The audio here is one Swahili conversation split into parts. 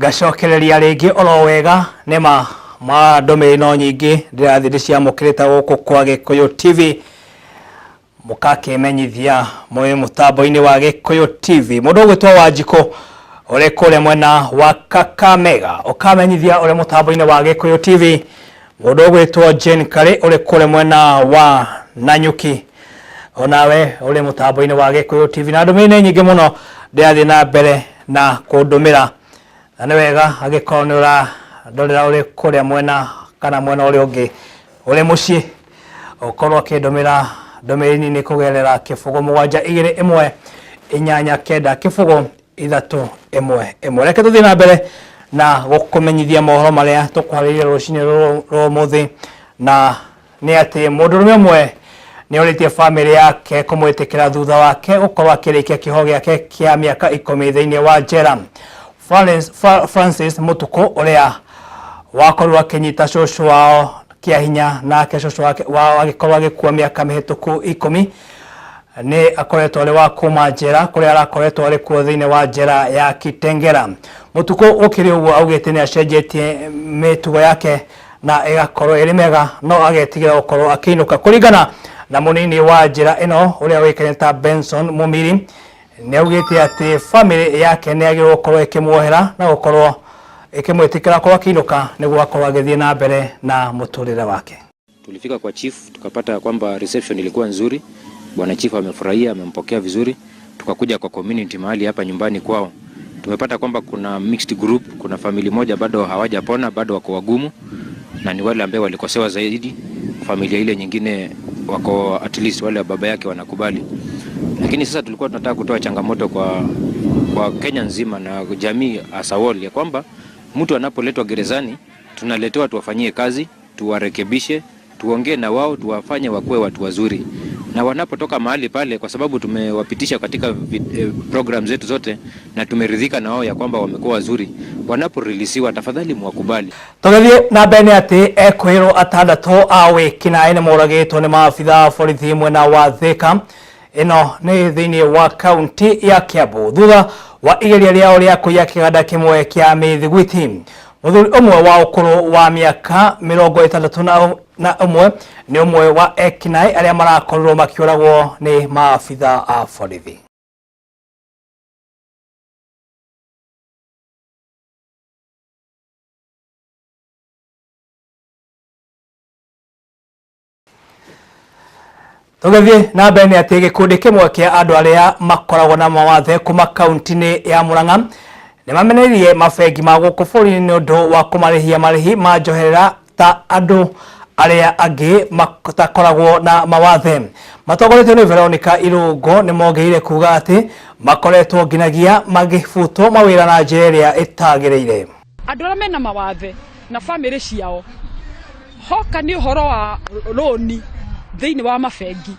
gacokereria ringi oro wega nema ndũmĩrĩri no nyingĩ ndĩrathi ciamũkĩrĩte gũkũ kwa Gĩkũyũ TV mũkakemenyithia mũrĩ mũtambo-inĩ wa Gĩkũyũ TV mũndũ ũgwĩtwo Wanjikũ ũrĩ kũrĩa mwena wa Kakamega ũkamenyithia ũrĩ mũtambo-inĩ wa Gĩkũyũ TV mũndũ ũgwĩtwo Jane Karĩ ũrĩ kũrĩa mwena wa Nanyuki onawe ũrĩ mũtambo-inĩ wa Gĩkũyũ TV na ndũmĩrĩri nyingĩ mũno ndĩrathi na mbere na kũndũmĩra na nĩ wega agĩkorwo nĩ ũrandorera ũrĩ kũrĩa mwena kana mwena ũrĩa ũngĩ ũrĩ mũciĩ ũkorwo akĩndũmĩra ndũmĩrĩri nini kũgerera kĩbũgũ 71289 kĩbũgũ 311 reke tũthiĩ na mbere na gũkũmenyithia mohoro marĩa tũkwarĩrĩria rũcinĩ rwa ũmũthĩ na nĩ atĩ mũndũrũme ũmwe nĩ orĩtie famĩlĩ yake kũmwĩtĩkĩra thutha wake gũkorwo akĩrĩkia kĩoho gĩake kĩa mĩaka 10 thĩinĩ wa njera. Francis Mutuku ũrĩa wakorwo akĩnyita cũcũ wao kĩa hinya nake cũcũ wao agĩkorwo agĩkua mĩaka mĩhĩtũku 10 nĩ akoretwo arĩ wa kuma njera kũrĩa arakoretwo arĩ kuo thĩinĩ wa njera ya Kitengela. Mutuku ũkĩrĩ ũguo augĩte nĩ acenjetie mĩtugo yake na ĩgakorwo ĩrĩ mega no agetigĩra gũkorwo akĩinũka kũringana na mũnini wa njera ĩno ũrĩa wĩkaine ta Benson Mumiri nĩ augĩte atĩ famĩlĩ yake nĩ agĩrĩirwo gũkorwo ĩkĩmuohera na gũkorwo ĩkĩmwĩtĩkĩra gũkorwo akĩinũka nĩguo akorwo agĩthiĩ na mbere na mũtũrĩre wake. Tulifika kwa chief tukapata kwamba reception ilikuwa nzuri, bwana chief amefurahia, amempokea vizuri. Tukakuja kwa community mahali hapa nyumbani kwao, tumepata kwamba kuna mixed group, kuna family moja bado hawajapona, bado wako wagumu na ni wale ambao walikosewa zaidi. Familia ile nyingine wako at least wale baba yake wanakubali. Lakini sasa tulikuwa tunataka kutoa changamoto kwa Kenya nzima na jamii asawali ya kwamba mtu anapoletwa gerezani tunaletewa tuwafanyie kazi, tuwarekebishe, tuongee na wao, tuwafanye wakuwe watu wazuri. Na wanapotoka mahali pale kwa sababu tumewapitisha katika program zetu zote na tumeridhika na wao ya kwamba wamekuwa wazuri, wanaporeleasiwa tafadhali mwakubali. Tũgĩthiĩ na mbere atĩ ekwĩrwo atandatũ a wĩkinaĩ nĩ moragĩtwo nĩ maabitha a borithi mwena wa Thika ĩno nĩ thĩinĩ wa kaunti ya Kiambu thutha wa igeria rĩao rĩa kũiya kĩganda kĩmwe kĩa mĩthiguiti. Mũthuri ũmwe wa ũkũrũ wa mĩaka 61 nĩ ũmwe wa ekinaĩ arĩa marakorirwo makĩũragwo nĩ maabitha a borithi. Tũgĩthiĩ na mbere nĩ atĩ gĩkundi kĩmwe kĩa andũ arĩa makoragwo na mawathe kuma kaunti-inĩ ya Murang'a nĩ mamenereirie mabengi ma gũkũ bũrũri-inĩ nĩ ũndũ wa kũmarĩhia marĩhi ma njoherera ta andũ arĩa angĩ matakoragwo na mawathe. Matongoretio nĩ Veronica Irungo nĩ mongereire kuga atĩ makoretwo nginagia magĩbutwo mawĩra na njĩra ĩrĩa ĩtagĩrĩire. Andũ arĩa mena mawathe na famĩlĩ ciao hoka nĩ ũhoro wa roni thĩinĩ wa mabengi.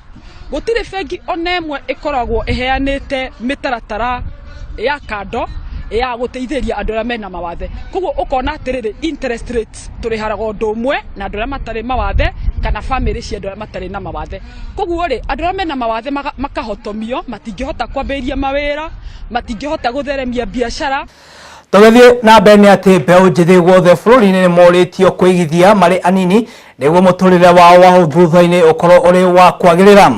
Gũtirĩ bengi ona ĩmwe ĩkoragwo ĩheanĩte mĩtaratara ya kando ya gũteithĩria andũ arĩa mena mawathe. Koguo ũkona atĩrĩrĩ interest rates tũrĩharaga ũndũ ũmwe na andũ arĩa matarĩ mawathe kana famĩlĩ cia andũ arĩa matarĩ na mawathe. Koguo rĩ andũ arĩa mena mawathe makahotomio, matingĩhota kwambĩrĩria mawĩra, matingĩhota gũtheremia biacara. Tũgĩthiĩ na mbere nĩ atĩ mbeũ njĩthĩ guothe bũrũri-inĩ nĩ morĩtio kũigithia marĩ anini nĩguo mũtũrĩre wao wa thutha-inĩ ũkorwo ũrĩ wa kwagĩrĩra.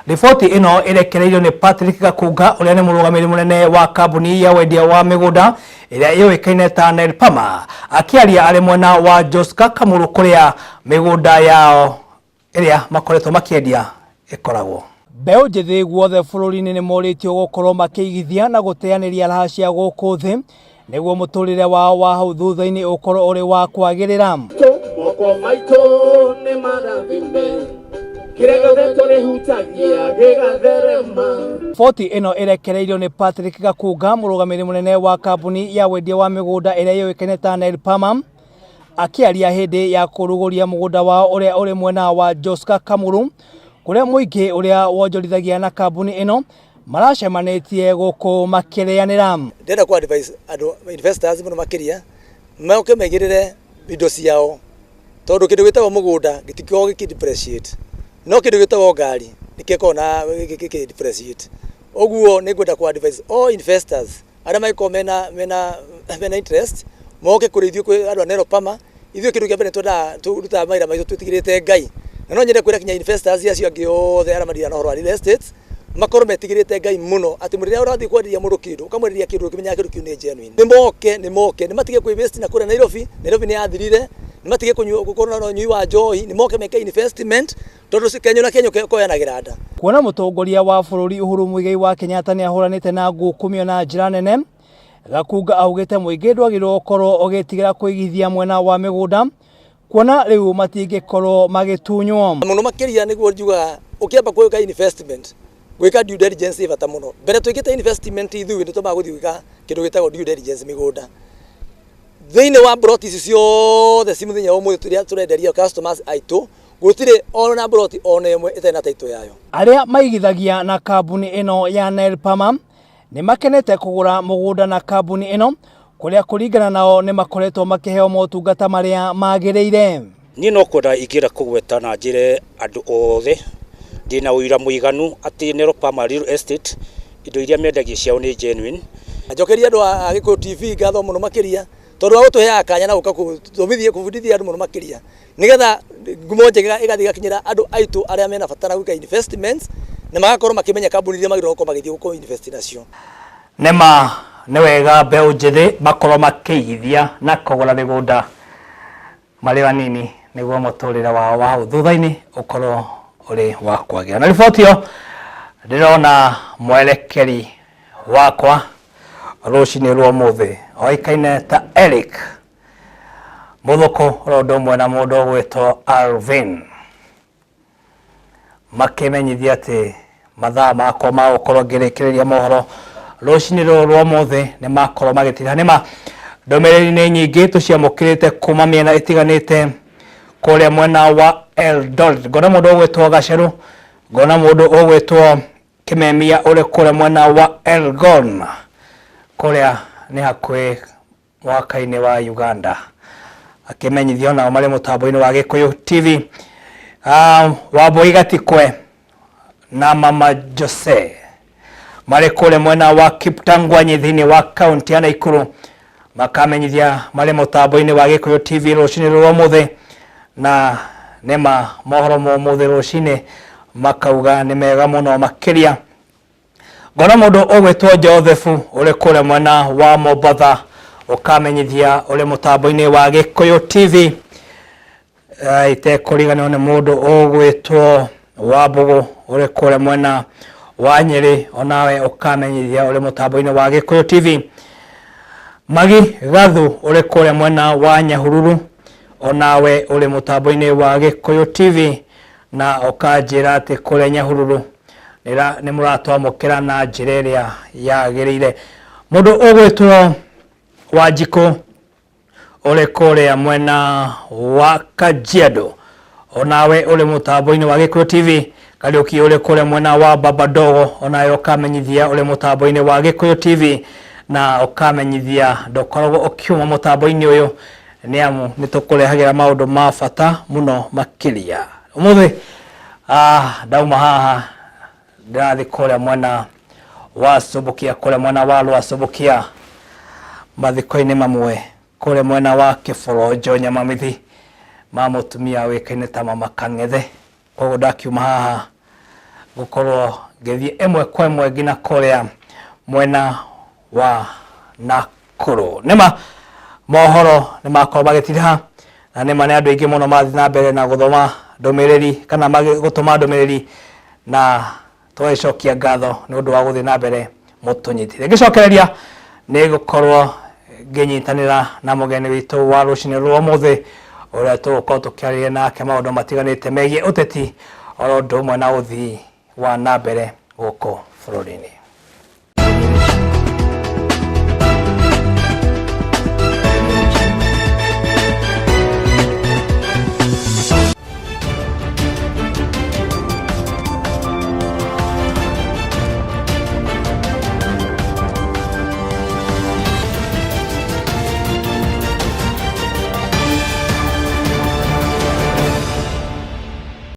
Riboti ĩno ĩrekereirio nĩ Patrick Gakunga ũrĩa nĩ mũrũgamĩrĩri mũnene wa kambuni ya wendia wa mĩgũnda ĩrĩa yũĩkaine ta Nelpama akĩaria arĩ mwena wa Joska Kamuru kũrĩa mĩgũnda yao ĩrĩa makoretwo makĩendia ĩkoragwo. Mbeũ njĩthĩ guothe bũrũri-inĩ nĩ morĩtio gũkorwo makĩigithia na gũteanĩria raha cia gũkũ thĩ nĩguo mũtũrĩre wao wa hau thutha-inĩ ũkorwo ũrĩ wa kwagĩrĩra. Riboti ĩno ĩrekereirio nĩ Patrick Gakunga mũrũgamĩrĩri mũnene wa kambuni ya wendia wa mĩgũnda ĩrĩa yũĩkaine ta Nelpama akĩaria hĩndĩ ya kũrugũria mũgũnda wao ũrĩa ũrĩ mwena wa Joska Kamuru kũrĩa mũingĩ ũrĩa wonjorithagia na kambuni ĩno maracemanĩtie gũkũ makĩrĩanĩra. Ndĩrenda ku advise andũ investors mũno makĩria moke maigĩrĩre indo ciao tondũ kĩndũ gĩtagwo mũgũnda gĩtikoragwo gĩkĩdepreciate no kĩndũ gĩtagwo ngari nĩkĩkoragwo na gĩkĩdepreciate. Ũguo nĩ ngwenda ku advise all investors arĩa maiko mena bena interest moke kuri ithuĩ kwĩ andũ a Neropama ithuĩ kĩndũ kĩa mbere tũrutaga mawĩra maitũ twĩtigĩrĩte Ngai na no nyende kwĩra kinya investors acio angĩ othe arĩa mathira na ũhoro wa real estate makorwo metigĩrĩte Ngai mũno atĩ mũrĩa ũrathiĩ kwenderia mũndũ kĩndũ ũkamwenderia kĩndũ ũkĩmenyaga kĩndũ kĩu nĩ genuine nĩ matige kwĩvest na kũrĩa Nairobi nĩ yathirire nĩ matige gũkorwo na ũnyui wa njohi nĩ moke meke investment tondũ Kenya na Kenya koyanagĩra nda. Kuona mũtongoria wa bũrũri Uhuru Muigai wa Kenyatta nĩ ahũranĩte na ngũkũmio na njĩra nene, Gakunga augĩte mũingĩ ndwagĩrĩirwo gũkorwo ũgĩtigĩra kũigithia mwena wa mĩgũnda kuona rĩu matingĩkorwo magĩtunywo mũno makĩria nĩguo njuga ũkĩamba gwĩka investment gwĩka due diligence bata mũno mbere twĩkĩte investment ithuĩ nĩ tũmaga gũthiĩ gwĩka kĩndũ gĩtagwo due diligence mĩgũnda thĩinĩ wa broti ici ciothe ci mũthenya ũmwe tũrenderia customers aitũ gũtirĩ ona broti ona ĩmwe ĩtarĩ na title yayo. Arĩa maigithagia na kambuni ĩno ya Nelpama nĩ makenete kũgũra mũgũnda na kambuni ĩno kũrĩa kũringana nao nĩ makoretwo makĩheo motungata marĩa magĩrĩire. Niĩ no kwenda ingĩra kũgweta na njĩre andũ othe ndina ũira mũiganu atĩ Neropama Real Estate indo iria mendagia ciao nĩ genuine. Njokeria andũ a Gĩkũyũ TV ngatho mũno makĩria tondũ wa gũtũheaga kanya na gũka gũthomithia kũbundithia andũ mũno makĩria nĩgetha ngumo njega ĩgathiĩ gakinyĩra andũ aitũ arĩa mena bata na gwĩka investments na magakorwo makĩmenya kambuni iria magĩrĩirwo gũkorwo magĩthiĩ gũkorwo invest nacio. Nĩma nĩ wega mbeũ njĩthĩ makorwo makĩigithia na kũgũra mĩgũnda marĩ anini nĩguo mũtũrĩre wao wa hau thutha-inĩ ũkorwo ũrĩ wa kwagĩra. Na riboti ĩyo ndĩrona mwerekeri wakwa rũcinĩ rwa ũmũthĩ oĩkaine ta Eric Mũthũkũ ũndũ ũmwe na mũndũ ũgwĩtwo Alvin makĩmenyithia atĩ mathaa makwa ma gũkorwo ngĩrĩkĩrĩria mohoro rũcinĩ rwa ũmũthĩ nĩ makorwo magĩtira. Nĩma ndũmĩrĩri nĩ nyingĩ tũciamũkĩrĩte kuma mĩena ĩtiganĩte kũrĩa mwena wa Eldoret. Ngona mũndũ ũgwĩtwo Gacerũ, ngona mũndũ ũgwĩtwo Kĩmemia ũrĩ kũrĩa mwena wa Elgon kũrĩa nĩ hakuhĩ mwaka-inĩ wa Uganda akĩmenyithio nao marĩ mũtambo-inĩ wa Gĩkũyũ TV. Wambũi Gatikwe na Mama Jose marĩ kũrĩa mwena wa Kiptangwanyi thĩinĩ wa kaunti ya Naikuru makamenyithia marĩ mũtambo-inĩ wa Gĩkũyũ TV rũcinĩ rwa ũmũthĩ na nĩma mohoro ma ũmũthĩ rũcinĩ makauga nĩ mega mũno makĩria. Ngona mũndũ ũgwĩtwo Joseph ũrĩ kũrĩa mwena wa Mombatha ũkamenyithia ũrĩ mũtambo-inĩ wa Gĩkũyũ TV. Itekũriganĩrwo nĩ mũndũ ũgwĩtwo Wambũgũ ũrĩ kũrĩa mwena wa Nyĩrĩ onawe ũkamenyithia ũrĩ mũtambo-inĩ wa Gĩkũyũ TV. Magi Gathu ũrĩ kũrĩa mwena wa Nyahururu onawe ũrĩ mũtambo-inĩ wa Gĩkũyũ TV na ũkanjĩra atĩ kũrĩa Nyahururu nĩ mũratwamũkĩra na njĩra ĩrĩa yagĩrĩire. Mũndũ ũgwĩtwo Wanjikũ ũrĩ kũrĩa mwena wa Kajiado onawe ũrĩ mũtambo-inĩ wa Gĩkũyũ TV. Kariuki ũrĩ kũrĩa mwena wa Babadogo onawe ũkamenyithia ũrĩ mũtambo-inĩ wa Gĩkũyũ TV na ũkamenyithia ndũkoragwo ũkiuma mũtambo-inĩ ũyũ nĩamu nĩtũkũrehagĩra maũndũ ma bata mũno makĩria. Ũmũthĩ ndauma haha ndĩrathiĩ kũrĩa mwena wa Subukia, kũrĩa mwena wa Lwa Subukia mathiko-inĩ mamwe kũrĩa mwena wa Kĩborojo Nyamamithi ma mũtumia wĩkaine ta Mama Kang'ethe. Koguo ndakiuma haha gũkorwo ngĩthiĩ ĩmwe kwa ĩmwe nginya kũrĩa mwena wa Nakuru. Nĩma mohoro nĩ makorwo magĩtira na nĩma nĩ andũ aingĩ mũno mathiĩ na mbere na gũthoma ndũmĩrĩri kana gũtũma ndũmĩrĩri na tũgĩcokia ngatho nĩ ũndũ wa gũthiĩ na mbere mũtũnyitire. Ngĩcokereria nĩ gũkorwo ngĩnyitanĩra na mũgeni witũ wa rũcinĩ rwa ũmũthĩ ũrĩa tũgũkorwo tũkĩarĩria nake maũndũ matiganĩte megiĩ ũteti o ũndũ ũmwe na ũthii wa na mbere gũkũ bũrũri-inĩ.